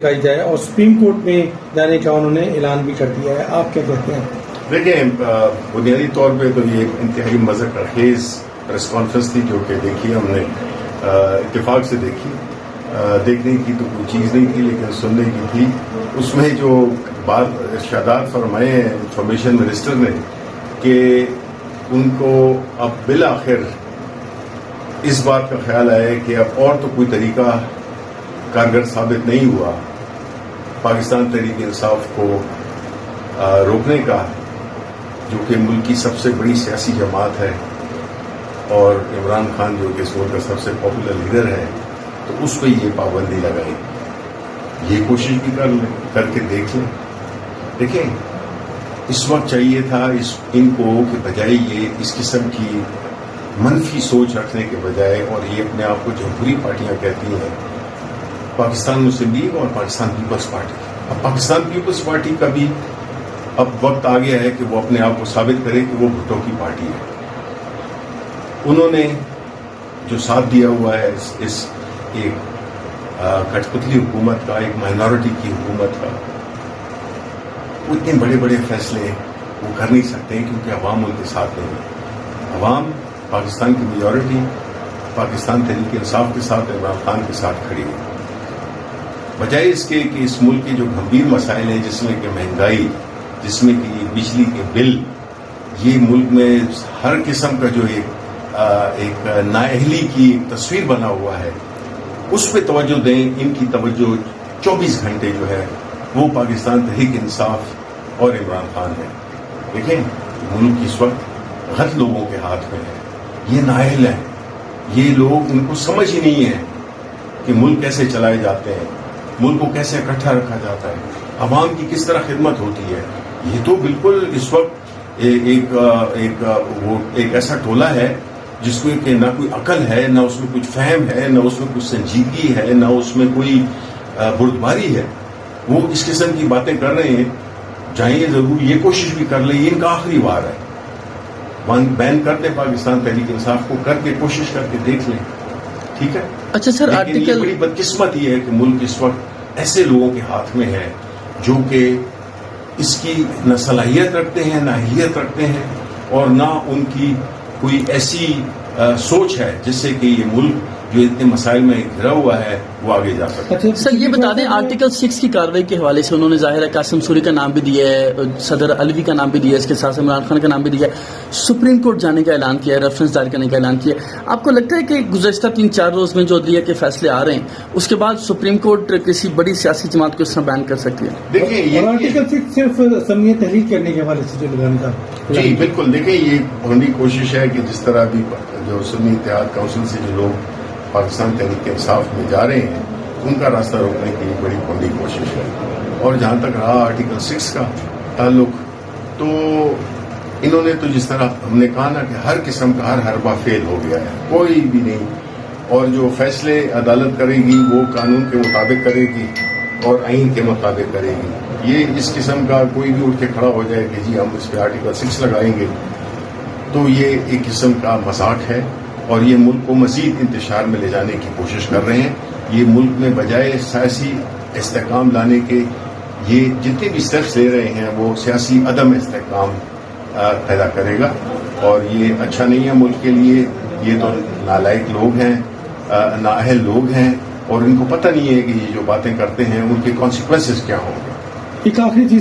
لگائی جائے اور سپریم کورٹ میں جانے کا انہوں نے اعلان بھی کر دیا ہے. آپ کیا کہتے ہیں؟ دیکھیں، بنیادی طور پہ تو یہ انتہائی مذہب خیز پریس کانفرنس تھی جو کہ دیکھی ہم نے اتفاق سے دیکھی. دیکھنے کی تو کوئی چیز نہیں تھی لیکن سننے کی تھی. اس میں جو بات ارشادات فرمائے ہیں انفارمیشن منسٹر نے کہ ان کو اب بالآخر اس بات کا خیال آیا کہ اب اور تو کوئی طریقہ کارگر ثابت نہیں ہوا پاکستان تحریک انصاف کو روکنے کا، جو کہ ملک کی سب سے بڑی سیاسی جماعت ہے اور عمران خان جو کہ اس ملک کا سب سے پاپولر لیڈر ہے، تو اس پہ یہ پابندی لگائی. یہ کوشش بھی کر کے دیکھ لیں. دیکھیں، اس وقت چاہیے تھا ان کو کہ بجائے یہ اس قسم کی منفی سوچ رکھنے کے بجائے، اور یہ اپنے آپ کو جمہوری پارٹیاں کہتی ہیں، پاکستان مسلم لیگ اور پاکستان پیپلز پارٹی، اب پاکستان پیپلز پارٹی کا بھی اب وقت آ گیا ہے کہ وہ اپنے آپ کو ثابت کرے کہ وہ بھٹو کی پارٹی ہے. انہوں نے جو ساتھ دیا ہوا ہے اس ایک کٹ پتلی حکومت کا، ایک مائنورٹی کی حکومت کا، وہ اتنے بڑے بڑے فیصلے وہ کر نہیں سکتے کیونکہ عوام ان کے ساتھ نہیں ہے. عوام پاکستان کی میجورٹی پاکستان تحریک انصاف کے ساتھ، عمران خان کے ساتھ کھڑی ہے. بجائے اس کے کہ اس ملک کے جو گمبھیر مسائل ہیں، جس میں کہ مہنگائی، جس میں کہ بجلی کے بل، یہ ملک میں ہر قسم کا جو ایک نااہلی کی تصویر بنا ہوا ہے، اس پہ توجہ دیں. ان کی توجہ 24 گھنٹے جو ہے وہ پاکستان تحریک انصاف اور عمران خان ہے. دیکھیں، ملک اس وقت غلط لوگوں کے ہاتھ میں ہے. یہ نااہل ہیں، یہ لوگ، ان کو سمجھ ہی نہیں ہے کہ ملک کیسے چلائے جاتے ہیں، ملک کو کیسے اکٹھا رکھا جاتا ہے، عوام کی کس طرح خدمت ہوتی ہے. یہ تو بالکل اس وقت ایک ایسا ٹولہ ہے جس کو کہ نہ کوئی عقل ہے، نہ اس میں کچھ فہم ہے، نہ اس میں کچھ سنجیدگی ہے، نہ اس میں کوئی بردباری ہے. وہ اس قسم کی باتیں کر رہے ہیں. چاہیے ضرور یہ کوشش بھی کر لیں، یہ ان کا آخری وار ہے. بین کر دیں پاکستان تحریک انصاف کو، کر کے کوشش کر کے دیکھ لیں. ٹھیک ہے. اچھا سر، لیکن یہ بڑی بدقسمت یہ ہے کہ ملک اس وقت ایسے لوگوں کے ہاتھ میں ہے جو کہ اس کی نہ صلاحیت رکھتے ہیں، نہ اہلیت رکھتے ہیں، اور نہ ان کی کوئی ایسی سوچ ہے جس سے کہ یہ ملک جو اتنے مسائل میں گھرا ہوا ہے وہ آگے جا سکے. سر یہ بتا دیں، آرٹیکل 6 کی کارروائی کے حوالے سے انہوں نے ظاہر ہے قاسم سوری کا نام بھی دیا ہے، صدر علوی کا نام بھی دیا ہے، اس کے ساتھ عمران خان کا نام بھی دیا ہے، سپریم کورٹ جانے کا اعلان کیا ہے، ریفرنس دائر کرنے کا اعلان کیا ہے. آپ کو لگتا ہے کہ گزشتہ 3-4 روز میں جو عدلیہ کے فیصلے آ رہے ہیں اس کے بعد سپریم کورٹ کسی بڑی سیاسی جماعت کو اس طرح بین کر سکتی ہے؟ دیکھیں، یہ آرٹیکل 6 صرف اسمبلی تحلیل کرنے کے حوالے سے جو لگانے کا. جی بالکل. دیکھیں، یہ بڑی کوشش ہے کہ جس طرح بھی جو سنی اتحاد کونسل سے جو لوگ پاکستان تحریک انصاف میں جا رہے ہیں ان کا راستہ روکنے کی بڑی بڑی کوشش ہے. اور جہاں تک رہا آرٹیکل 6 کا تعلق، تو انہوں نے تو جس طرح ہم نے کہا نا کہ ہر قسم کا ہر حربہ فیل ہو گیا ہے، کوئی بھی نہیں. اور جو فیصلے عدالت کرے گی وہ قانون کے مطابق کرے گی اور آئین کے مطابق کرے گی. یہ اس قسم کا کوئی بھی اٹھ کے کھڑا ہو جائے کہ جی ہم اس پہ آرٹیکل 6 لگائیں گے، تو یہ ایک قسم کا مذاق ہے اور یہ ملک کو مزید انتشار میں لے جانے کی کوشش کر رہے ہیں. یہ ملک میں بجائے سیاسی استحکام لانے کے یہ جتنے بھی اسٹیپس لے رہے ہیں وہ سیاسی عدم استحکام پیدا کرے گا، اور یہ اچھا نہیں ہے ملک کے لیے. یہ تو نالائق لوگ ہیں، نااہل لوگ ہیں، اور ان کو پتہ نہیں ہے کہ یہ جو باتیں کرتے ہیں ان کے کانسیکوینسز کیا ہوں گے. ایک آخری چیز